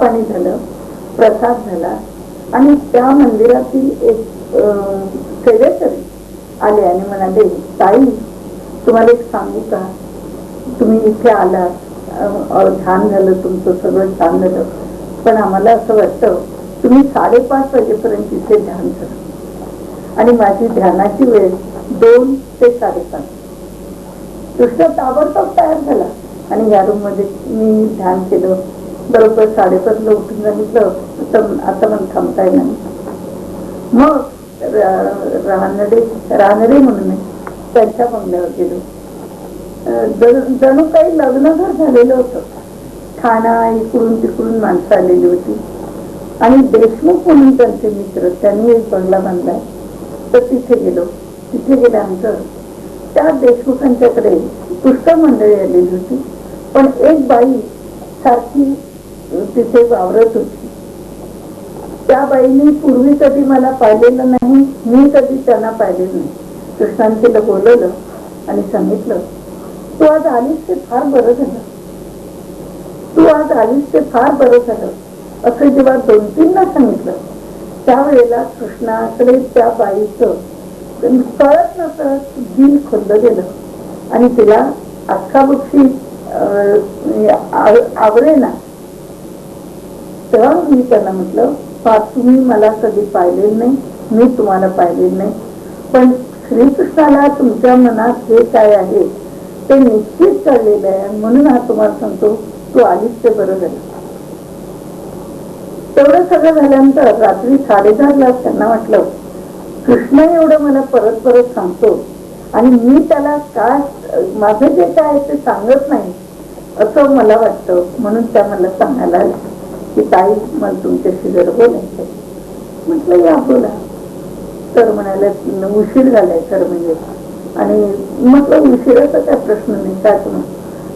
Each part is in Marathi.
पाणी झालं, प्रसाद झाला आणि त्या मंदिरातील एक सेवेकरी आले आणि म्हणाले, ताई तुम्हाला एक सांगू का, तुम्ही इथे आलात, छान झालं, तुमचं सगळं छान झालं, पण आम्हाला असं वाटतं तुम्ही 5:30 वाजेपर्यंत इथे ध्यान करा. आणि माझी ध्यानाची वेळ 2 ते 5:30. कृष्ण ताबडतोब तयार झाला आणि या रूम मध्ये मी ध्यान केलं. बरोबर 5:30 उठून सांगितलं, आता मला थांबता येणार. मग रानडे म्हणून त्यांच्या बंगल्यावर गेलो. जणू काही लग्नघर झालेलं होतं. खाना इकडून तिकडून माणसं आलेली होती आणि देशमुख म्हणून त्यांचे मित्र, त्यांनी एक बंगला बांधलाय. तर तिथे गेलो. तिथे गेल्यानंतर त्या देशमुखांच्याकडे पुष्कळ मंडळी आलेली होती, पण एक बाई सारखी तिथे वावरत होती. त्या बाईने पूर्वी कधी मला पाहिलेलं नाही, मी कधी त्यांना पाहिलेलं नाही. कृष्णाने तिला बोलवलं आणि सांगितलं, तू आज आलीस ते फार बरं झालं, तू आज आलीस ते फार बरं झालं असं जेव्हा 2-3दा सांगितलं, त्यावेळेला कृष्णाकडे त्या बाईचं कळत नसत दिल खोललं गेलं आणि तिला अख्खा बक्षी आवडेना. तेव्हा मी त्यांना म्हटलं, तुम्ही मला कधी पाहिलेलं नाही, मी तुम्हाला पाहिलेलं नाही, पण श्रीकृष्णाला तुमच्या मनात हे काय आहे ते निश्चित कळलेलं आहे, म्हणून हा तुम्हाला सांगतो, तू आलीस ते बरं झालं. तेवढं सगळं झाल्यानंतर रात्री 10:30 त्यांना वाटलं, कृष्ण एवढं मला परत परत सांगतो आणि मी त्याला काय माझं जे काय ते सांगत नाही असं मला वाटतं, म्हणून त्या मला सांगायला आल्या की ताई मला तुमच्याशी जर बोलायचं. म्हटलं या बोला. तर म्हणाले उशीर झालाय सर म्हणजे, आणि म्हटलं उशिराचा काय प्रश्न नाही काय तुम्ही.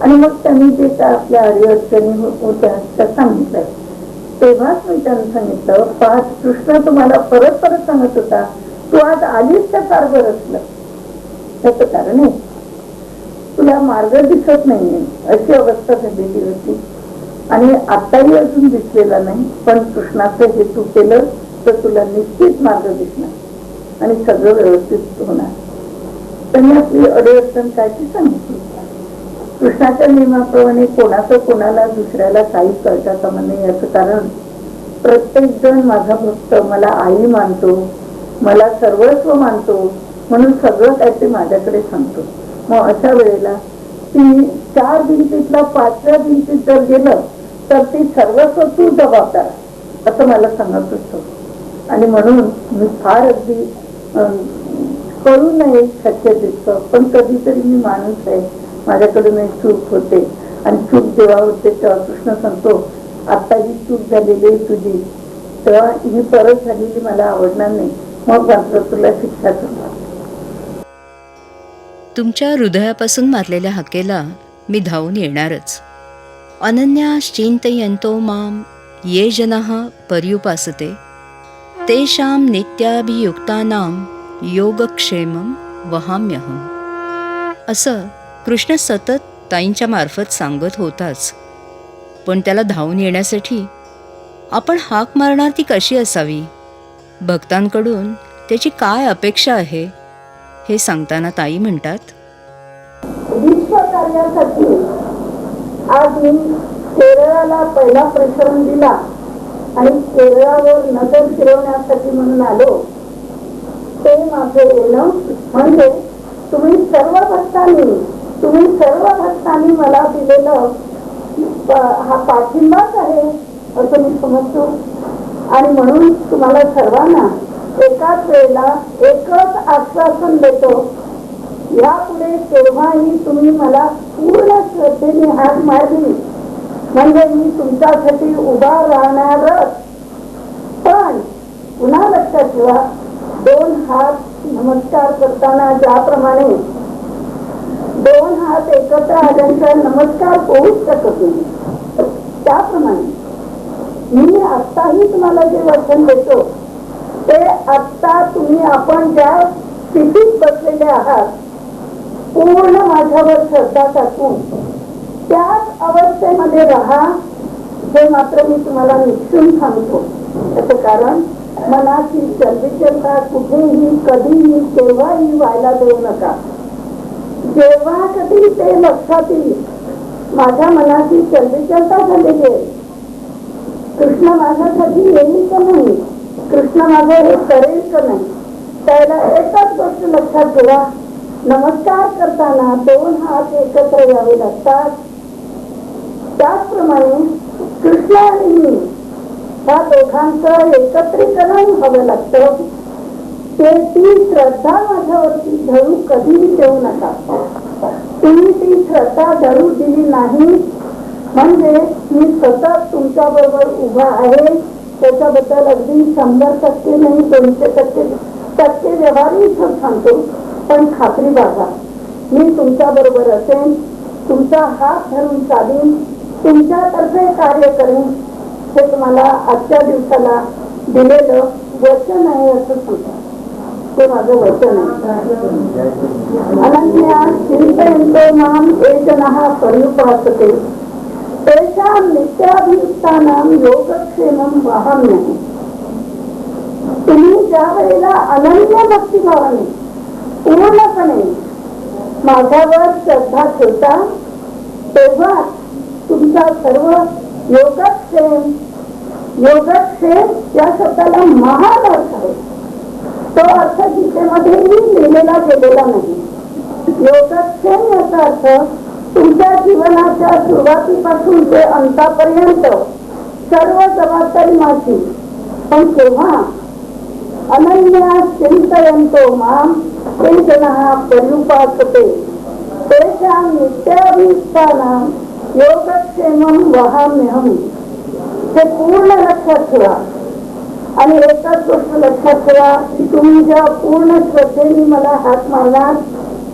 आणि मग त्यांनी जे काय आपल्या अडीअडचणी होत्या त्या सांगितल्या. तेव्हाच मी त्यांना सांगितलं, पाच कृष्ण तुम्हाला परत परत सांगत होता, तू आज आलीच त्या फार बरं असलं. त्याचं कारण आहे तुला मार्ग दिसत नाहीये अशी अवस्था झालेली होती आणि आताही अजून दिसलेला नाही, पण कृष्णाचं हेतू केलं तर तुला निश्चित मार्ग दिसणार आणि सगळं व्यवस्थित होणार. त्यांनी आपली अडचण काय ती सांगितली. कृष्णाच्या नियमाप्रमाणे कोणाचं कोणाला दुसऱ्याला काही कळता कामा नये. याचं कारण प्रत्येक जण माझा भक्त, मला आई मानतो, मला सर्वस्व मानतो, म्हणून सगळं काय ते माझ्याकडे सांगतो. मग अशा वेळेला ती 4 भिंतीतला 5व्या भिंतीत जर गेलं तर ती सर्वस्व तू जबाबदार असं मला सांगत असतो. आणि म्हणून मी फार अगदी कळू नये शक्य तितकं, पण कधीतरी मी माणूस आहे, माझ्याकडून चूक होते आणि चूक जेव्हा होते तेव्हा कृष्ण सांगतो, आता ही चूक झालेली आहे तुझी, तेव्हा ही परत झालेली मला आवडणार नाही, मग मात्र तुला शिक्षा करणार. तुमच्या हृदयापासून मारलेल्या हाकेला मी धावून येणारच. अनन्याश्चिंतयन्तो माम ये जनाः पर्युपासते तेषां नित्याभियुक्तानां योगक्षेमं वहाम्यहम्. असं कृष्ण सतत ताईंच्या मार्फत सांगत होताच, पण त्याला धावून येण्यासाठी आपण हाक मारणार ती कशी असावी, भक्तांकडून त्याची काय अपेक्षा आहे हे सांगताना ताई म्हणतात, विश्व कार्यासाठी आज मी केरळाला पहिला प्रसरण दिला आणि केरळावर नजर फिरवण्यासाठी म्हणून आलो. ते माझे येणं म्हणजे तुम्ही सर्व भक्तांनी मला दिलेलं हा पाठिंबाच आहे असं मी समजतो. आणि म्हणून तुम्हाला सर्वांना एकाच वेळेला एकच आश्वासन देतो, यापुढे केव्हाही तुम्ही मला पूर्ण श्रद्धेने हाक मारली म्हणजे मी तुमच्यासाठी उभा राहणारच. पण पुन्हा लक्षात ठेवा, 2 हात नमस्कार करताना ज्याप्रमाणे 2 हात एकत्र आल्यानंतर नमस्कार होऊच शकत नाही, त्याप्रमाणे मी आत्ताही तुम्हाला जे वचन देतो ते आत्ता तुम्ही आपण ज्या स्थितीत बसलेले आहात पूर्ण माझ्यावर श्रद्धा टाकून त्याच अवस्थेमध्ये राहा हे मात्र मी तुम्हाला निश्चित सांगतो. त्याचं कारण मनाची चलबिचलता कुठेही कधीही केव्हाही व्हायला देऊ नका. जेव्हा कधी ते लक्षात येईल माझ्या मनाची चलबिचलता झालेली आहे, कृष्ण माझ्यासाठी येईल का नाही, कृष्ण माझं हे करेल का नाही, त्याला एकच गोष्ट लक्षात ठेवा. नमस्कार करताना दोन हात एकत्र यावे लागतात. त्याचप्रमाणे कृष्ण आणि मी या दोघांचं एकत्रीकरण हवं लागतं. ती श्रद्धा माझ्यावरती धरू कधीही देऊ नका. तुम्ही ती श्रद्धा धरू दिली नाही म्हणजे मी सतत तुमच्या बरोबर उभा आहे त्याच्याबद्दल अगदी 100% नाही 200% व्यवहारिक सांगतो, पण खात्री बाळगा. मी तुमच्या बरोबर असेन, तुमचा हात धरून चालीन, तुमच्यातर्फे कार्य करेन. हे तुम्हाला आजच्या दिवसाला दिलेलं वचन आहे असं सांगतो. ते माझं वचन आहे. अनन्या चिंतयन्तो मां ये जनाः पर्युपासते तेषां नित्याभियुक्तानां योगक्षेमं वहाम्यहम्. तुम्ही ज्या वेळेला अनन्य भक्तिभावाने पूर्णपणे माझ्यावर श्रद्धा ठेवता तेव्हा तुमचा सर्व योगक्षेम या शब्दाला महान अर्थ आहे. तो अर्थ गीतेमध्येही लिहिलेला गेलेला नाही. योगक्षेम याचा अर्थ तुमच्या जीवनाच्या सुरुवातीपासून ते अंतापर्यंत सर्व जबाबदारी माझी. पण केव्हा अनन्या चिंतयन्तो मां ये जनाः पर्युपासते तेषां नित्याभियुक्तानां योगक्षेमं वहाम्यहम्. हे पूर्ण लक्षात ठेवा. आणि एकच गोष्ट लक्षात ठेवा, तुम्ही ज्या पूर्ण श्रद्धेने मला हात मारणार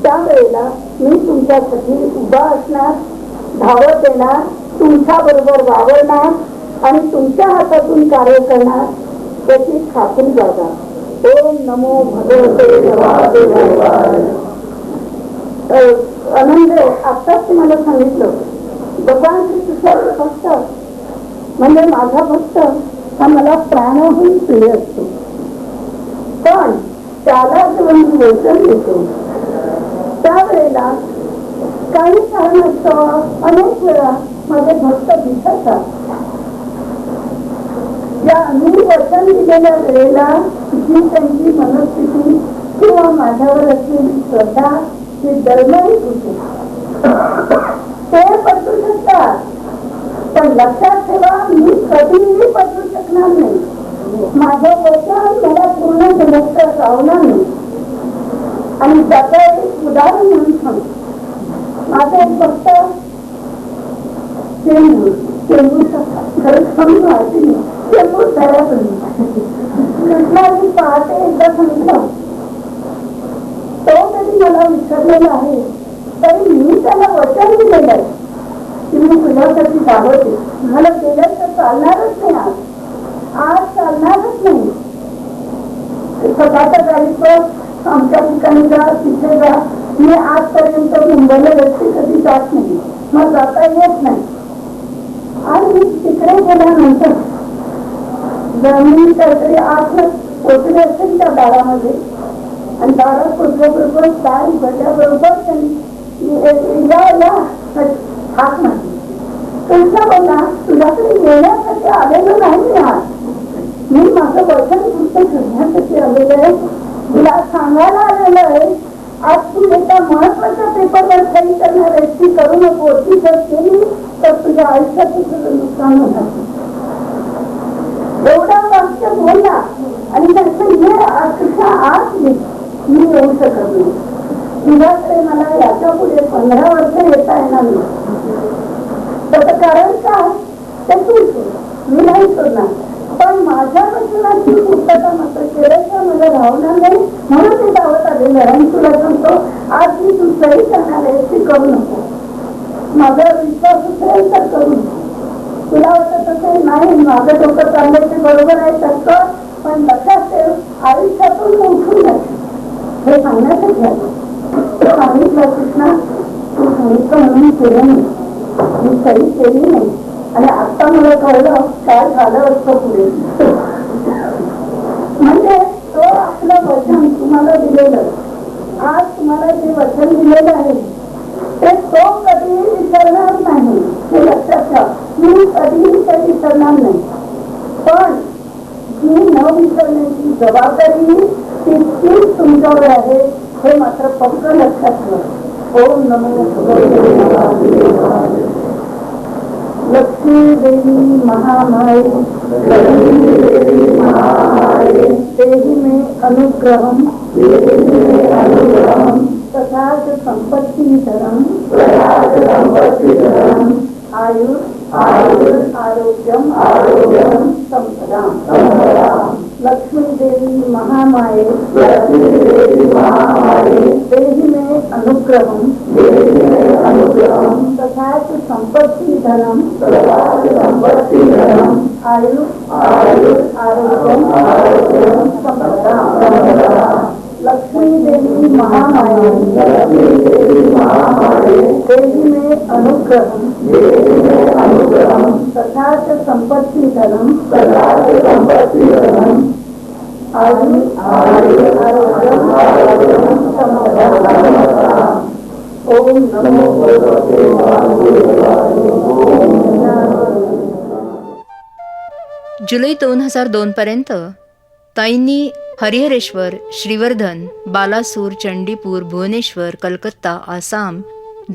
त्यावेळेला मी तुमच्यासाठी उभा असणार, धावत येणार, तुमच्या बरोबर वावरणार आणि तुमच्या हातातून कार्य करणार याची खात्री बाळगा. ओम नमो भगवते वासुदेवाय. आनंद आताच तुम्हाला सांगितलं भगवान श्रीकृष्ण भक्त म्हणजे माझा भक्त हा मला प्राणहून प्रिय असतो. पण त्याला जेव्हा मी वचन देतो त्यावेळेला काही कारण असतं, अनेक वेळा माझे भक्त दिसतात. या मी वचन दिलेल्या वेळेला जी त्यांची मनस्थिती किंवा माझ्यावर असलेली श्रद्धा ही दरमळीत होते. ते बदलू शकतात, पण लक्षात ठेवा मी कधीही बदलू शकणार नाही. माझं वचन मला पूर्ण समजत राहणार नाही. आणि त्याचं एक उदाहरण म्हणून सांगतो. माझा एक भक्त कृष्णाजी पहाटे एकदा सांगितलं, तो कधी मला विसरलेला आहे तरी मी त्याला वचन दिलेलं आहे की मी तुझ्यासाठी धावते. मला केलं तर चालणारच नाही. आज चालणारच नाही. स्वतःच्या गाडीचं आमच्या ठिकाणी जा, तिथे जा. मी आजपर्यंत मुंबईला रस्ते कधी जात नाही, मला जाता येत नाही. आणि तिकडे गेल्यानंतर मी काहीतरी 8 पोचले असेल त्या दारामध्ये. आणि दारात पोचल्याबरोबर दार उघडल्याबरोबर त्यांनी या हाक मारली. कृष्ण बोलला, तुझ्याकडे येण्यासाठी आलेलो नाही मी आज. मी माझं वचन पूर्ण करण्यासाठी आलेलं आहे, तुला सांगायला आलेलं आहे. आज तू एका महत्वाच्या पेपरवर सही करणार आहेस, ती करू नको. ती जर केली तर तुझ्या आयुष्याचं सगळं नुकसान होणार. एवढा वाक्य बोलला आणि त्याचं आज कृष्ण आज मी येऊ शकत नाही. तुझ्याकडे मला याच्या पुढे 15 वर्ष येता येणार नाही. त्याचं कारण काय ते तू मी नाही शोधणार. पण माझ्या वचनाची पूर्तता मात्र केल्याशिवाय मला राहणार नाही. म्हणून ते दावत आलेलं आहे. आणि तुला सांगतो आज मी तू सही करणार आहे ती करू नको. माझा विश्वास असेल तर करू नको. तुला वाटत असेल नाही माझं डोकं चाललंय ते बरोबर आहे तर कर, पण लक्षात ठेव आयुष्यातून उठून जायचं. हे सांगण्यासाठी सांगितलं कृष्णा, तू सांगितलं म्हणून केलं नाही, मी सही केली नाही आणि आता मला कळलं काय झालं असतं पुढे. म्हणजे तो आपलं वचन तुम्हाला दिलेलं, आज तुम्हाला जे वचन दिलेलं आहे ते तो कधीही विसरणार नाही, हे लक्षात ठेवा. मी कधीही ते विसरणार नाही, पण ही न विसरण्याची जबाबदारी तितकीच तुमच्यावर आहे, हे मात्र फक्त लक्षात ठेवा. ओम नमो लक्ष्मी देवी महामाये देहि मे अनुग्रहम तथा संपत्तिधरम आयुष आरोग्यम संपदाम. लक्ष्मी देवी महामाये देहि मे अनुग्रहम तथा संपत्तिधरम आयुष आरोग्यम संपदाम. लक्ष्मी देवी महामाये देहि मे अनुग्रहम तथा संपत्तिधरम आयुष आरोग्यम संपदाम. ओम नमो जुलै 2002 पर्यंत ताईंनी हरिहरेश्वर, श्रीवर्धन, बालासूर, चंडीपूर, भुवनेश्वर, कलकत्ता, आसाम,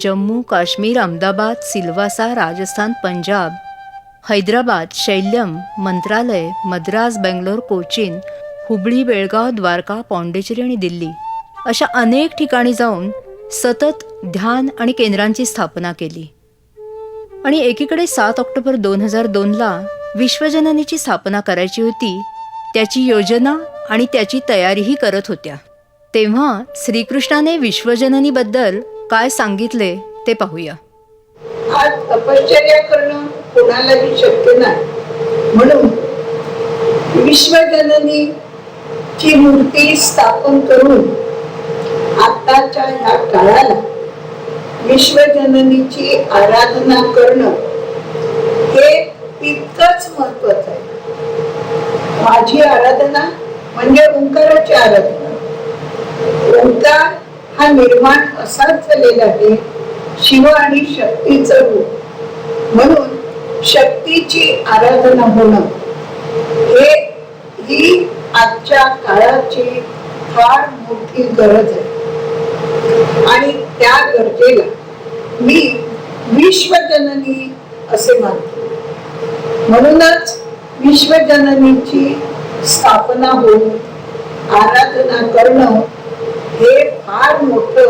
जम्मू, काश्मीर, अहमदाबाद, सिल्वासा, राजस्थान, पंजाब, हैदराबाद, शैल्यम, मंत्रालय, मद्रास, बेंगलोर, कोचीन, हुबळी, बेळगाव, द्वारका, पॉंडिचेरी आणि दिल्ली अशा अनेक ठिकाणी जाऊन सतत ध्यान आणि केंद्रांची स्थापना केली. आणि एकीकडे 7 ऑक्टोबर 2002ला विश्वजननीची स्थापना करायची होती, त्याची योजना आणि त्याची तयारीही करत होत्या. तेव्हा श्रीकृष्णाने विश्वजननीबद्दल काय सांगितले ते पाहूया. आज तपश्चर्या करणं कोणालाही शक्य नाही, म्हणून विश्वजननीची मूर्ती स्थापन करून आताच्या ह्या काळाला विश्वजननीची आराधना करणं हे तितकंच महत्वाचं आहे. माझी आराधना म्हणजे ओंकाराची आराधना. ओंकार हा निर्माण असाच झालेला आहे, शिव आणि शक्तीचं रूप, म्हणून शक्तीची आराधना होणं ही आजच्या काळाची फार मोठी गरज आहे. आणि त्या गरजेला मी विश्वजननी असे मानते. म्हणूनच विश्वजननीची स्थापना होऊन आराधना करणं हे फार मोठं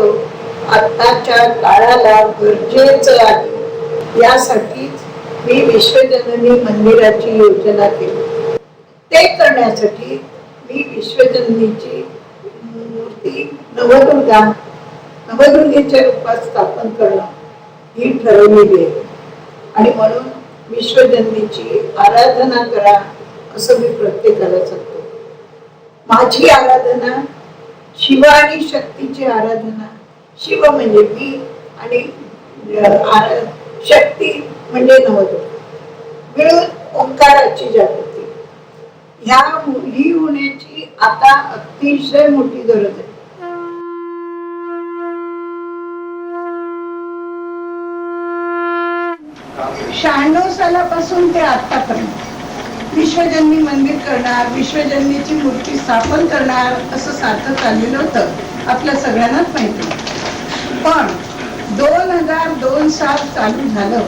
आताच्या काळाला गरजेचं आहे. यासाठीच मी विश्वजननी मंदिराची योजना केली. ते करण्यासाठी मी विश्वजननीची मूर्ती नवदुर्गेच्या रूपात स्थापन करणं ही ठरवलेली आहे. आणि म्हणून विश्वजननीची आराधना करा असं मी प्रत्येकाला सांगतो. माझी आराधना शिव आणि शक्तीची आराधना. शिव म्हणजे मी आणि शक्ती म्हणजे नवदुर्गा मिळून ओंकाराची जागृती ही होण्याची आता अतिशय मोठी गरज आहे. शहाण्णव सालापासून ते आतापर्यंत विश्वजननी मंदिर करणार, विश्वजननीची मूर्ती स्थापन करणार असं सारखं चाललेलं होतं, आपल्या सगळ्यांनाच माहिती. पण 2002 साल चालू झालं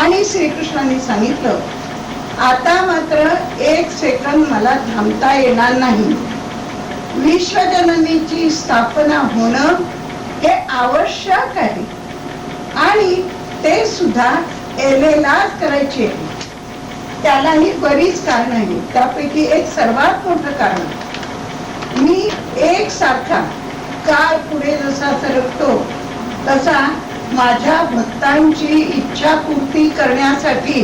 आणि श्रीकृष्णाने सांगितलं, आता मात्र 1 सेकंद मला थांबता येणार नाही. विश्वजननीची स्थापना होणं हे आवश्यक आहे आणि ते सुद्धा एलेलाच करायचे. त्यालाही बरीच कारण आहे. त्यापैकी एक सर्वात मोठं कारण, मी एक सारखा काळ पुढे जसा सरकतो तसा माझ्या भक्तांची इच्छा पूर्ती करण्यासाठी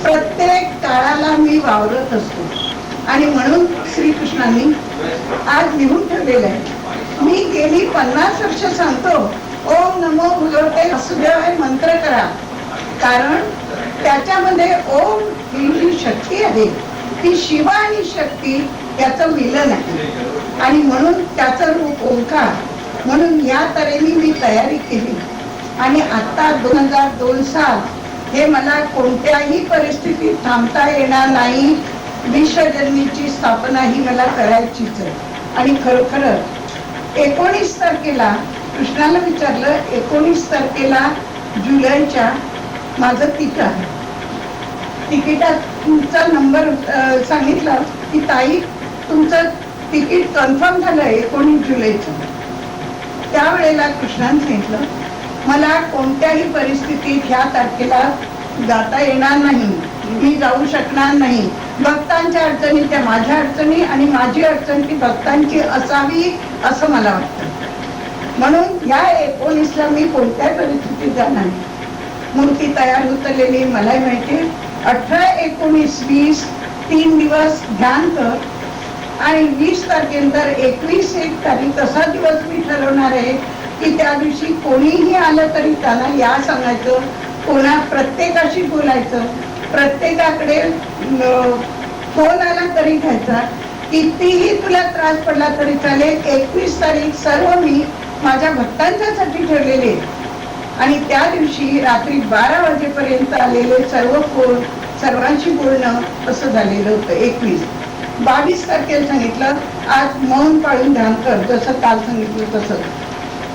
प्रत्येक काळाला मी वावरत असतो. आणि म्हणून श्रीकृष्णांनी आज लिहून ठेवलेलं आहे. मी गेली 50 वर्ष सांगतो, ओम नमो भगवते वासुदेवाय मंत्र करा, कारण त्याच्यामध्ये ओम ही जी शक्ती आहे ती शिव आणि शक्ती याचं मिलन आहे आणि म्हणून त्याचं रूप ओंकार. म्हणून या तऱ्हेने मी तयारी केली आणि आता 2002 साल हे मला कोणत्याही परिस्थितीत थांबता येणार नाही. विश्वजन्मीची स्थापना ही मला करायचीच आहे. आणि खरोखरच 19 तारखेला कृष्णाला विचारलं, 19 तारखेला जुलैच्या माझं तिकीट आहे. तिकिटाचा नंबर सांगितला की ताई तुमचं तिकीट कन्फर्म झालंय 19 जुलैचं. त्यावेळेला कृष्णाने सांगितलं मला कोणत्याही परिस्थितीत ह्या तारखेला जाता येणार नाही, मी जाऊ शकणार नाही. भक्तांच्या अडचणी त्या माझ्या अडचणी आणि माझी अडचण ती भक्तांची असावी असं मला वाटतं. म्हणून या 19ला मी कोणत्याही परिस्थितीत जाणार नाही. मूर्ती तयार उतरलेली मलाही माहिती. 18, 19, 20 3 दिवस ध्यान कर आणि 20 तारखेनंतर 21 तारीख असा दिवस मी ठरवणार आहे की त्या दिवशी कोणीही आलं तरी त्यांना या सांगायचं, कोणा प्रत्येकाशी बोलायचं, प्रत्येकाकडे फोन आला तरी घ्यायचा, कितीही तुला त्रास पडला तरी चालेल. 21 तारीख सर्व मी माझ्या भक्तांच्यासाठी ठेवलेले आणि त्या दिवशी रात्री 12 वाजेपर्यंत आलेले सर्व फोन सर्वांशी बोलणं असं झालेलं होतं. 22 तारखेला सांगितलं आज मौन पाळून ध्यान कर, जसं काल सांगितलं तसं.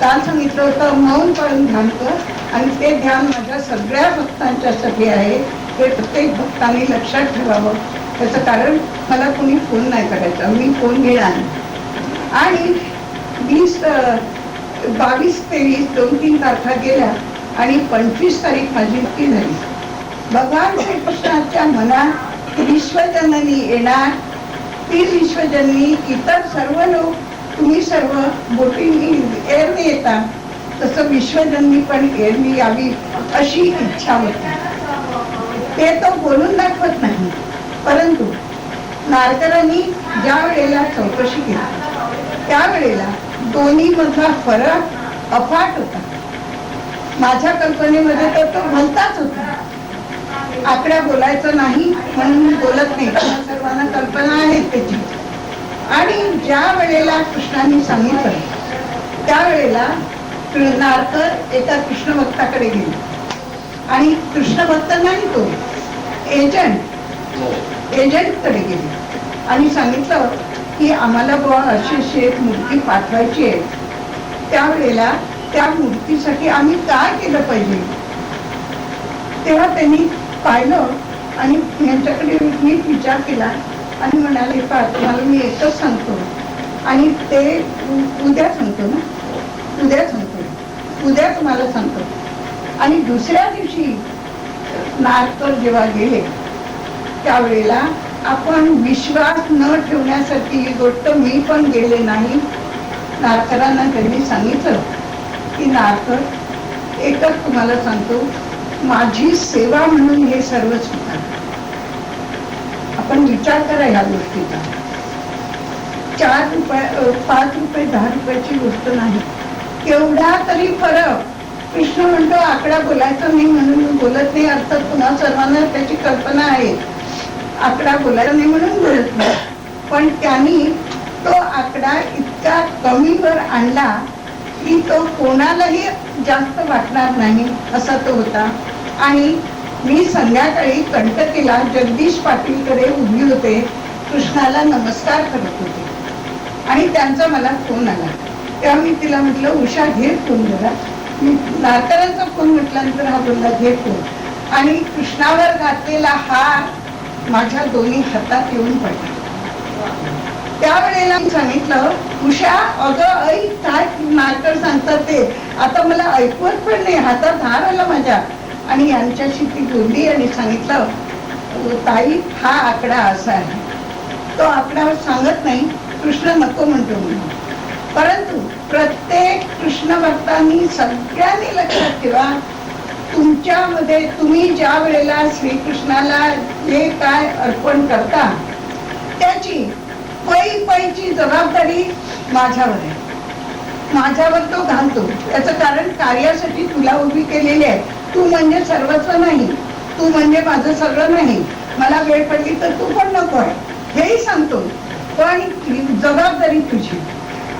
काल सांगितलं होतं मौन पाळून ध्यान कर आणि ते ध्यान माझ्या सगळ्या भक्तांच्यासाठी आहे. हे प्रत्येक भक्तांनी लक्षात ठेवावं. त्याचं कारण मला कोणी फोन नाही करायचा, मी फोन घेणार. आणि 22, 23, 2-3 तारखा गेल्या आणि 25 तारीख माझी नक्की झाली. भगवान श्रीकृष्णाच्या मनात विश्वजननी येणार. ती विश्वजननी इतर सर्व लोक तुम्ही सर्व बोटींनी एरणी येता तसं विश्वजन्मी पण एरणी यावी अशी इच्छा होती. ते तो बोलून दाखवत नाही, परंतु नारकरांनी ज्या वेळेला चौकशी केली त्यावेळेला दोन्ही मधला फरक अफाट होता. माझ्या कल्पनेमध्ये तर तो भलताच होता. आकड्या बोलायचं नाही म्हणून बोलत नाही, सर्वांना कल्पना आहे त्याची. आणि ज्या वेळेला कृष्णाने सांगितलं त्यावेळेला नारकर एका कृष्ण भक्ताकडे गेले आणि कृष्ण भक्त नाही तो एजंटकडे गेले आणि सांगितलं की आम्हाला बुवा अशी एक मूर्ती पाठवायची आहे. त्यावेळेला त्या मूर्तीसाठी आम्ही काय केलं पाहिजे. तेव्हा त्यांनी पाहिलं आणि यांच्याकडे नीट विचार केला आणि म्हणाले पहा तुम्हाला मी एकच सांगतो आणि ते उद्या सांगतो ना, उद्या तुम्हाला सांगतो. आणि दुसऱ्या दिवशी नारकर जेव्हा गेले त्यावेळेला आपण विश्वास न ठेवण्यासाठी ही गोष्ट मी पण गेले नाही. नारकरांना त्यांनी सांगितलं की नारकर एकच तुम्हाला सांगतो, माझी सेवा म्हणून हे सर्व स्वीकार. आपण विचार करा या गोष्टीचा. 4 रुपये 5 रुपये 10 रुपयाची गोष्ट नाही. केवढा तरी फरक. कृष्ण म्हणतो आकडा बोलायचा नाही म्हणून मी बोलत नाही. अर्थात पुन्हा सर्वांना त्याची कल्पना आहे आकडा बोलायचा नाही म्हणून बोलत नाही, पण त्यांनी तो आकडा इतका कमीवर आणला की तो कोणालाही जास्त वाटणार नाही असा तो होता. आणि मी संध्याकाळी कंटकीला जगदीश पाटीलकडे उभी होते, कृष्णाला नमस्कार करत होते आणि त्यांचा मला फोन आला. तेव्हा मी तिला म्हटलं उषा घे फोन जरा. मी नारकरांचा फोन म्हटल्यानंतर हा बोलला घे फोन. आणि कृष्णावर घातलेला हार माझ्या दोन्ही हातात येऊन पडला. त्यावेळेला मी सांगितलं उषा अगं ऐ काय नारकर सांगतात ते आता मला ऐकवत पण नाही, हातात हार आला माझ्या. आणि यांच्याशी ती बोलली आणि सांगितलं ताई हा आकडा असा आहे. तो आकडा सांगत नाही, कृष्ण नको म्हणतो म्हणून. परंतु प्रत्येक कृष्ण भक्तांनी सगळ्यांनी लक्षात ठेवा तुमच्यामध्ये तुम्ही ज्या वेळेला श्रीकृष्णाला जे काय अर्पण करता त्याची पैची जबाबदारी माझ्यावर आहे. माझ्यावर तो घालतो. त्याचं कारण कार्यासाठी तुला उभी केलेली आहे. तू म्हणजे सर्वस्व नाही, तू म्हणजे माझं सगळं नाही, मला वेळ पडली तर तू पण नको आहे हेही सांगतो, पण जबाबदारी तुझी.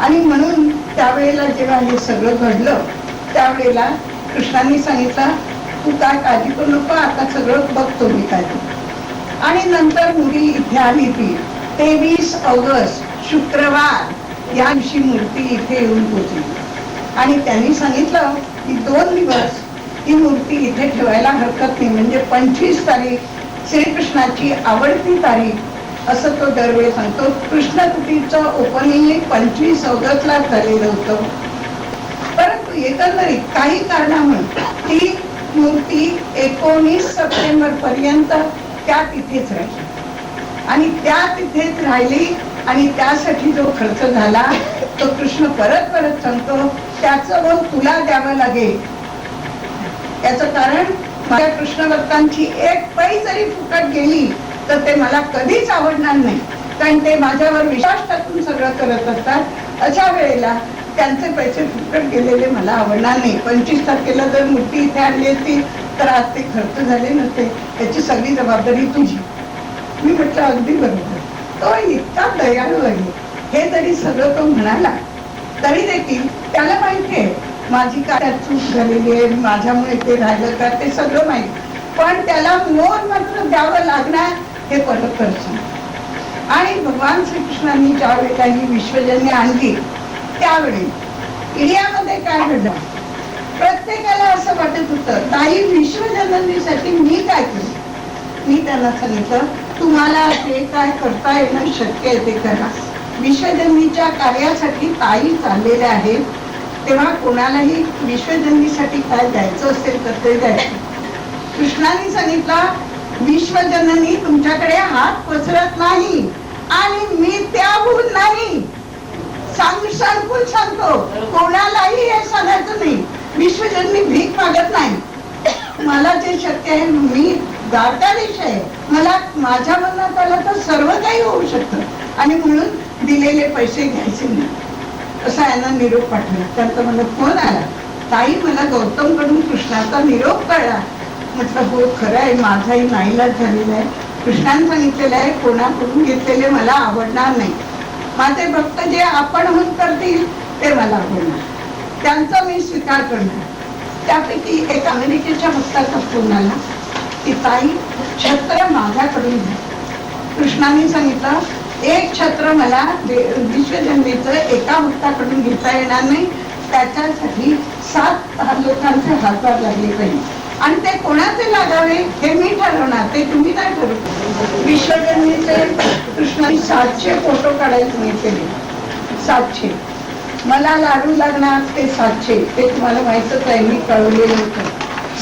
आणि म्हणून त्यावेळेला जेव्हा हे सगळं घडलं त्यावेळेला कृष्णाने सांगितलं तू काय काळजी करू नको, आता सगळं बघतो मी काय. आणि नंतर मुली इथे आली ती 23 ऑगस्ट शुक्रवार या दिवशी मूर्ती इथे येऊन पोहोचली. आणि त्यांनी सांगितलं की 2 दिवस ही मूर्ती इथे ठेवायला हरकत नाही, म्हणजे 25 तारीख श्रीकृष्णाची आवडती तारीख असं तो दरवेळी सांगतो. कृष्ण कुटीचं ओपनिंग 25 ऑगस्टला झालेलं होतं, परंतु एकंदरीत काही कारणामुळे ती मूर्ती 19 सप्टेंबर पर्यंत त्या तिथेच राहिली. आणि त्या तिथेच राहिली आणि त्यासाठी जो खर्च झाला तो कृष्ण परत परत सांगतो त्याचं बोल तुला द्यावं लागेल. याचं कारण माझ्या कृष्ण भक्तांची एक पै जरी फुकट गेली तर ते मला कधीच आवडणार नाही, कारण ते माझ्यावर विश्वास टाकून सगळं करत असतात. अशा वेळेला त्यांचे पैसे फुकट गेलेले मला आवडणार नाही. 25 तारखेला जर मूर्ती इथे आणली असती तर आज ते खर्च झाले नसते, याची सगळी जबाबदारी तुझी. मी म्हटलं अगदी बरोबर. तो इतका दयाळू आहे. हे जरी सगळं तो म्हणाला तरी देखील त्याला माहिती आहे माझी काय चूक झालेली आहे, माझ्यामुळे ते राहिलं का ते सगळं माहिती, पण त्याला मोल मात्र द्यावं लागणार हे परत करतो. आणि भगवान श्रीकृष्णांनी ज्या वेळेला ही विश्वजन्य आणली त्यावेळी इंडियामध्ये काय घडलं, प्रत्येकाला असं वाटत होतं ताई विश्वजननीसाठी मी काय करू. मी त्यांना सांगितलं तुम्हाला जे काय करता येणं शक्य आहे ते करा. विश्वजन्नीच्या कार्यासाठी ताई चाललेल्या आहेत, तेव्हा कोणालाही विश्वजन्नीसाठी काय द्यायचं असेल तर ते द्यायचं. कृष्णाने सांगितलं विश्वजननी तुमच्याकडे हात पसरत नाही आणि मी त्याहून नाही. सांगून सांगतो कोणालाही हे सांगायचं नाही. विश्वजन्नी भीक मागत नाही. मला जे शक्य आहे, मी द्वारकाधीश आहे, मला माझ्या मनात आलं तर सर्व काही होऊ शकतं आणि म्हणून दिलेले पैसे घ्यायचे नाही असा यांना निरोप पाठवला. त्यांचा मला फोन आला ताई मला गौतम कडून कृष्णाचा निरोप कळला. म्हटलं हो खरं आहे, माझाही नाईलाज झालेला आहे. कृष्णाने सांगितलेलं आहे कोणाकडून घेतलेले मला आवडणार नाही. माझे भक्त जे आपणहून करतील ते मला आवडणार, त्यांचा मी स्वीकार करणार. त्यापैकी एक अमेरिकेच्या भक्ताचा फोन आला की ताई छत्र माझ्याकडून घ्या. कृष्णाने सांगितलं एक छत्र मला विश्वजन्मीचं एका भक्ताकडून घेता येणार नाही, त्याच्यासाठी 7 लोकांचे हातभार लागले पाहिजे आणि ते कोणाचे लागावे हे मी ठरवणार, ते तुम्ही काय करू. विश्वजन्मीचे कृष्णाने 700 फोटो काढायचे नाही केले. 700 मला लाडू लागणार ते 700 ते तुम्हाला माहितच आहे, मी कळवलेलं होतं.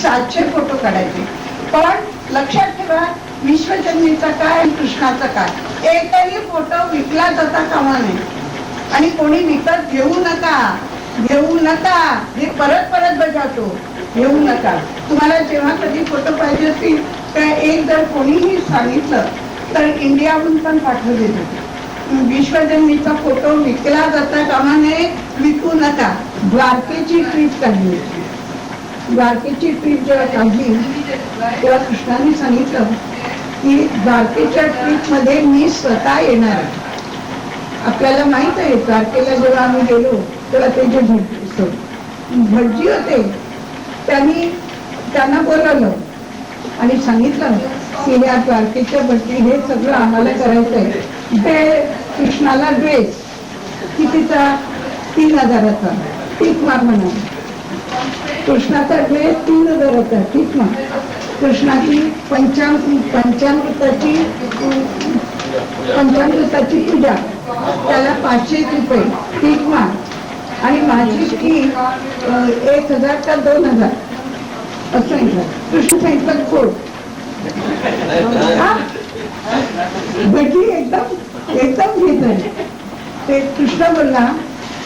700 फोटो काढायचे. पण लक्षात ठेवा विश्वजन्मीचा काय कृष्णाचा काय, एकही फोटो विकला जाता कामा नये आणि कोणी विकत घेऊ नका हे परत बजावतो. घेऊ नका. तुम्हाला जेव्हा कधी फोटो पाहिजे असतील तर एक जर कोणीही सांगितलं तर इंडियाहून पण पाठवले जाते. विश्वजन्मीचा फोटो विकला जाता कामा नये, विकू नका. द्वारकेची ट्रीप काढली होती. द्वारकेची ट्रीप जेव्हा काढली तेव्हा कृष्णाने सांगितलं की द्वारकेच्या ट्रीप मध्ये मी स्वतः येणार आहे. आपल्याला माहित आहे द्वारकेला जेव्हा आम्ही गेलो तेव्हा ते जे भटजी होते त्यांना बोलवलं आणि सांगितलं की या द्वारकेच्या भटजी हे सगळं आम्हाला करायचंय. ते कृष्णाला ड्रेस कितीचा 3000चा टीक मार म्हणाला. कृष्णाचा ड्रेस 3000चा टीक मार. कृष्णाची पंचामृताची पूजा त्याला 500 रुपये टीक मार आणि माझी फी 1000 का 2000 असं सांगितलं. कृष्ण सांगितलं कोट भटजी एकदम घेत आहे. ते कृष्ण बोलला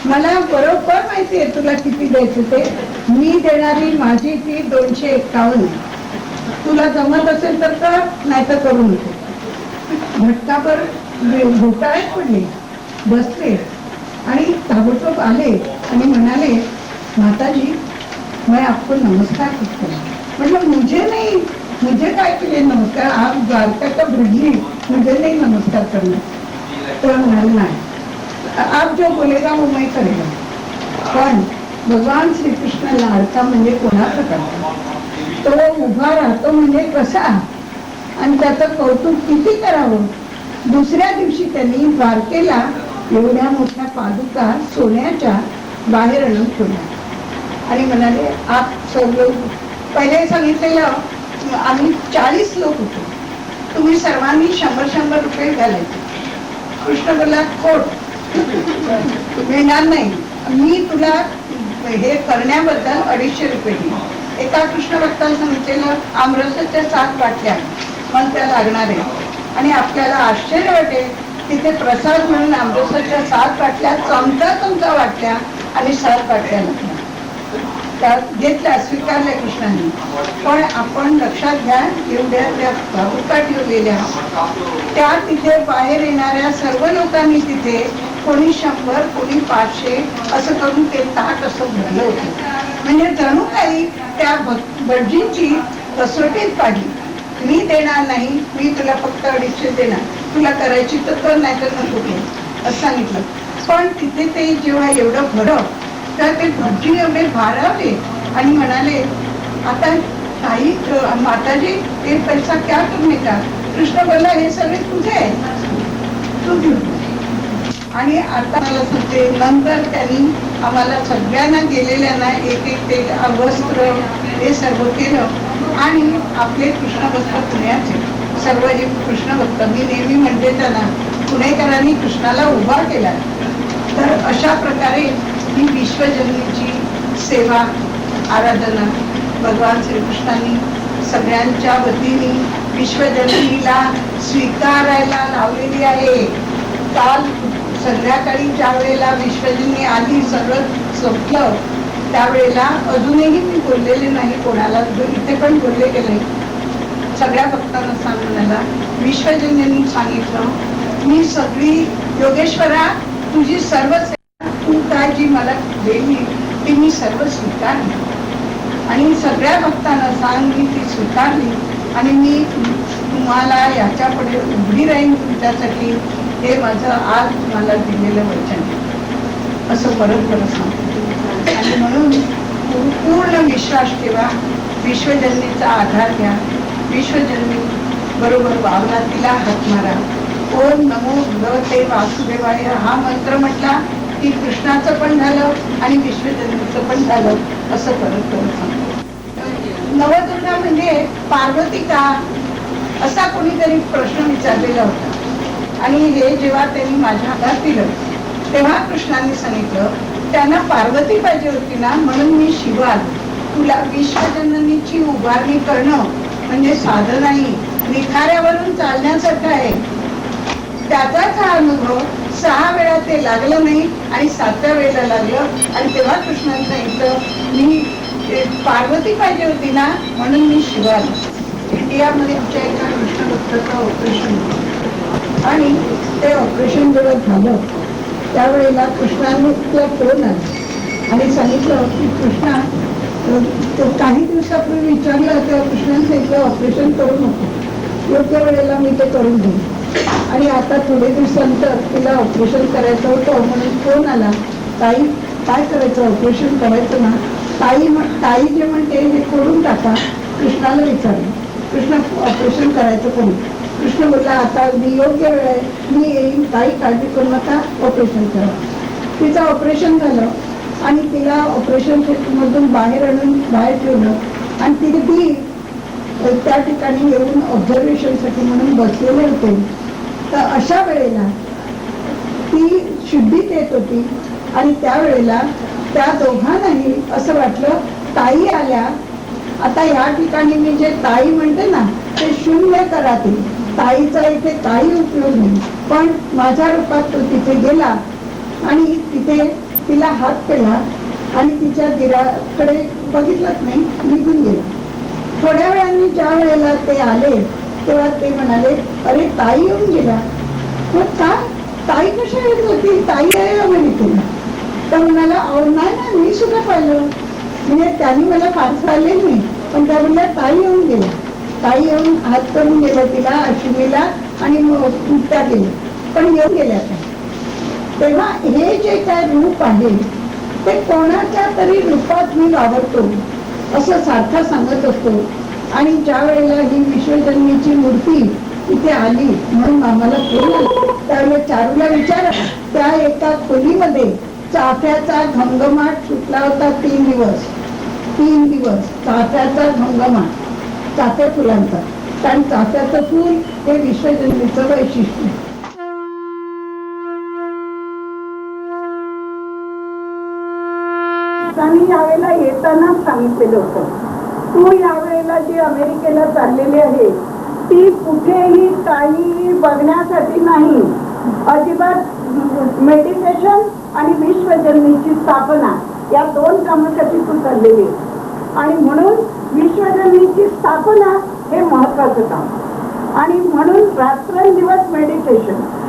मला बरोबर माहिती आहे तुला किती द्यायचं ते. मी देणारी माझी फी 251. तुला जमत असेल तर कर, नाही तर करू नको. भटकावर घोटाळ्यात पडले, बसले आणि ताबडतोब आले आणि म्हणाले माताजी मैं आपको नमस्कार करता हूं. मतलब मुझे नहीं, मुझे काय के लिए नमस्कार, आप द्वारका का भ्रमणी, मुझे नहीं नमस्कार करना. तर म्हणाले नाही, आप जो बोलेगा वो मैं करेगा. पण भगवान श्रीकृष्ण लाडका म्हणजे कोणाचा करता, तो उभा राहतो म्हणजे कसा, आणि त्याचं कौतुक किती करावं. दुसऱ्या दिवशी त्यांनी द्वारकेला एवढ्या मोठ्या पादुका सोन्याच्या बाहेर आणून ठेवल्या आणि म्हणाले, आप सर्व, पहिले सांगितलेलं आम्ही 40 लोक होतो, तुम्ही सर्वांनी 100-100 रुपये घालायचे. कृष्ण बोलला, खोट मिळणार नाही, मी तुला हे करण्याबद्दल 250 रुपये दिले. एका कृष्ण भक्ताला सांगितलेलं आमरसाच्या 7 बाटल्या मग त्या लागणार आहे. आणि आपल्याला आश्चर्य वाटेल, तिथे प्रसाद म्हणून आमरसाच्या 7 बाटल्या चमचा वाटल्या आणि 7 बाटल्या लागल्या. त्या घेतल्या, स्वीकारल्या कृष्णाने. पण आपण लक्षात घ्या, एवढ्या त्या बाबुका ठेवलेल्या, त्या तिथे बाहेर येणाऱ्या सर्व लोकांनी तिथे कोणी 100, कोणी 500 असं करून ते ताट असं भरलं होतं. म्हणजे जणू काही त्या भटजींची कसोटीत पाडली. मी देणार नाही, मी तुला फक्त 250 देणार, तुला करायची तर कर, नाही तर नको करू असं सांगितलं. पण तिथे ते जेव्हा एवढं भरलं तर ते भटजी एवढे भारावले आणि म्हणाले, आता काही माताजी ते पैसा क्या करणे का. कृष्ण बोलला, हे सगळे तुझे आहे, तू घेऊन. आणि आता मला सांगते, नंतर त्यांनी आम्हाला सगळ्यांना गेलेल्यांना एक ते वस्त्र हे सर्व केलं आणि आपले कृष्ण भक्त पुण्याचे सर्व हे कृष्ण भक्त, मी नेहमी म्हणते त्यांना, पुणेकरांनी कृष्णाला उभा केला. तर अशा प्रकारे ही विश्वजन्मीची सेवा आराधना भगवान श्रीकृष्णांनी सगळ्यांच्या वतीने विश्वजन्मीला स्वीकारायला लावलेली आहे. काल संध्याकाळी ज्या वेळेला विश्वजन्मी आली, सगळं संपलं, त्यावेळेला अजूनही मी बोललेले नाही कोणाला, इथे पण बोलले गेले. सगळ्या भक्तांना सांगण्याला विश्वजन्यांनी सांगितलं, मी सगळी योगेश्वरा तुझी सर्व तू काय जी मला दिली ती मी सर्व स्वीकारली आणि सगळ्या भक्तांना सांग मी ती स्वीकारली आणि मी तुम्हाला याच्यापुढे उभी राहीन तुमच्यासाठी, हे माझं आज मला दिलेलं वचन असं परत सांगतो. आणि म्हणून पूर्ण विश्वास ठेवा, विश्वजन्मीचा आधार घ्या, विश्वजन्मी बरोबर वावला, तिला हात मारा. ओम नमो भगवते वासुदेवाय हा मंत्र म्हटला की कृष्णाचं पण झालं आणि विश्वजन्मीचं पण झालं असं परत सांगतो. नवदुर्गा म्हणजे पार्वती का असा कोणीतरी प्रश्न विचारलेला होता आणि हे जेव्हा त्यांनी माझ्या हातात दिलं तेव्हा कृष्णाने सांगितलं, त्यांना पार्वती पाहिजे होती ना, म्हणून मी शिव आलो. तुला विश्वजननीची उभारणी करणं म्हणजे साधं नाही, निखाऱ्यावरून चालण्यासारखं आहे. त्याचाच हा अनुभव 6 वेळा ते लागलं नाही आणि 7व्या वेळेला लागलं आणि तेव्हा कृष्णाने सांगितलं, मी पार्वती पाहिजे होती ना म्हणून मी शिव आलो. इंडियामध्ये आमच्या एका कृष्ण भक्ताचं ऑपरेशन आणि ते ऑपरेशन जेव्हा झालं त्यावेळेला कृष्णाने तिला फोन आला आणि सांगितलं की कृष्णा, काही दिवसापूर्वी विचारलं तेव्हा कृष्णाने सांगितलं ऑपरेशन करू नको, योग्य वेळेला मी ते करून देईन. आणि आता थोडे दिवसांतर तिला ऑपरेशन करायचं होतं म्हणून फोन आला, ताई काय करायचं, ऑपरेशन करायचं ना. ताई जे म्हणते हे करून टाका. कृष्णाला विचारलं, कृष्ण ऑपरेशन करायचं करू. कृष्ण बोलला, आता मी योग्य वेळ आहे, मी येईन, काही काळजी करू नका, ऑपरेशन करा. तिचं ऑपरेशन झालं आणि तिला ऑपरेशन मधून बाहेर आणून बाहेर ठेवलं आणि ती त्या ठिकाणी येऊन ऑब्झर्वेशनसाठी म्हणून बसलेले होते. तर अशा वेळेला ती शुद्धीत येत होती आणि त्यावेळेला त्या दोघांनाही असं वाटलं ताई आल्या, आता या ठिकाणी मी जे ताई म्हणते ना ते शून्य करा, ती ताईचा इथे काही उपयोग नाही. पण माझ्या रूपात तो तिथे गेला आणि तिथे तिला हात केला आणि तिच्या दिराकडे बघितलंच नाही, निघून गेला. थोड्या वेळांनी ज्या वेळेला ते आले तेव्हा ते म्हणाले, अरे ताई येऊन गेला. मग का ताई कशा येत होती, ताई आहे म्हणे तुला. तर म्हणाला, अहो नाही ना, मी सुद्धा पाहिलं, म्हणजे त्यांनी मला फारसं आले नाही, पण त्या म्हणल्या ताई येऊन गेला. ताई येऊन हात करून गेल्या तिला अश्विनीला आणि मग त्या गेल्या, पण येऊन गेल्या त्या. तेव्हा हे जे काय रूप आहे ते कोणाच्या तरी रूपात मी वावरतो असं सारखा सांगत असतो. आणि ज्या वेळेला ही विश्वजन्मीची मूर्ती इथे आली म्हणून आम्हाला फोन आला, त्यावेळेला चारूला विचार, त्या एका खोलीमध्ये चाफ्याचा घमघमाट सुटला होता 3 दिवस चाफ्याचा घमघमाट, चाफ्या फुलांचा. कारण चाफ्याचं फूल हे विश्वजन्मीचं वैशिष्ट्य. त्यांनी यावेळेला येताना सांगितलेलं होतं, तू यावेळेला जी अमेरिकेला चाललेली आहे ती कुठेही काही बघण्यासाठी नाही, अजिबात मेडिटेशन आणि विश्वजन्मीची स्थापना या 2 कामासाठी तू चाललेली. आणि म्हणून विश्वजन्मीची स्थापना हे महत्वाचं काम. आणि म्हणून रात्रंदिवस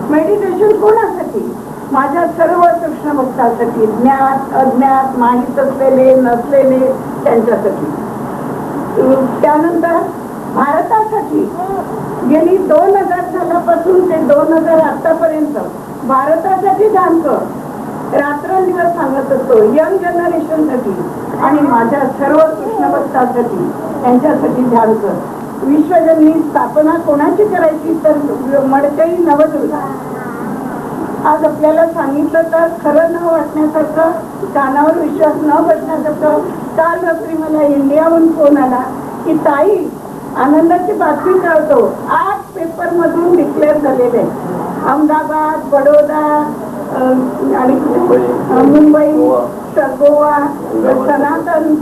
मेडिटेशन कोणासाठी? माझ्या सर्व कृष्ण भक्तांसाठी, ज्ञात अज्ञात, माहीत असलेले नसलेले त्यांच्यासाठी. त्यानंतर भारतासाठी गेली 2000 सालापासून ते 2000 आतापर्यंत भारतासाठी ध्यान कर, रात्रंदिवस सांगत असतो, यंग जनरेशनसाठी आणि माझ्या सर्व कृष्ण भक्तांसाठी त्यांच्यासाठी ध्यान कर. विश्वजन्मी स्थापना कोणाची करायची? तर मडकई नवदुर्गा. आज आपल्याला सांगितलं तर खरं न वाटण्यासारखं, कानावर विश्वास न बसण्यासारखं. काल रात्री मला इंडियाहून फोन आला की ताई आनंदाची बातमी कळतो, 8 पेपर मधून डिक्लेअर झालेले, अहमदाबाद, बडोदा आणि मुंबई, गोवा, सनातन,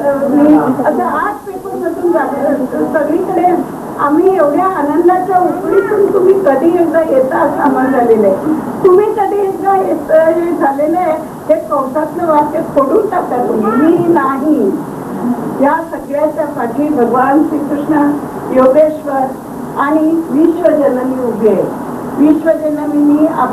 असं 8 पेपर मधून झाले सगळीकडे. आम्ही एवढ्या आनंदाच्या उकळीतून तुम्ही कधी एकदा येता असं आम्हाला झालेलं आहे. तुम्ही कधी एकदा हे झालेलं आहे हे कौसातलं वाक्य फोडून टाकता तुम्ही, मी नाही. या सगळ्याच्या पाठी भगवान श्रीकृष्ण, योगेश्वर आणि विश्वजननी उभी आहे. विश्वजननी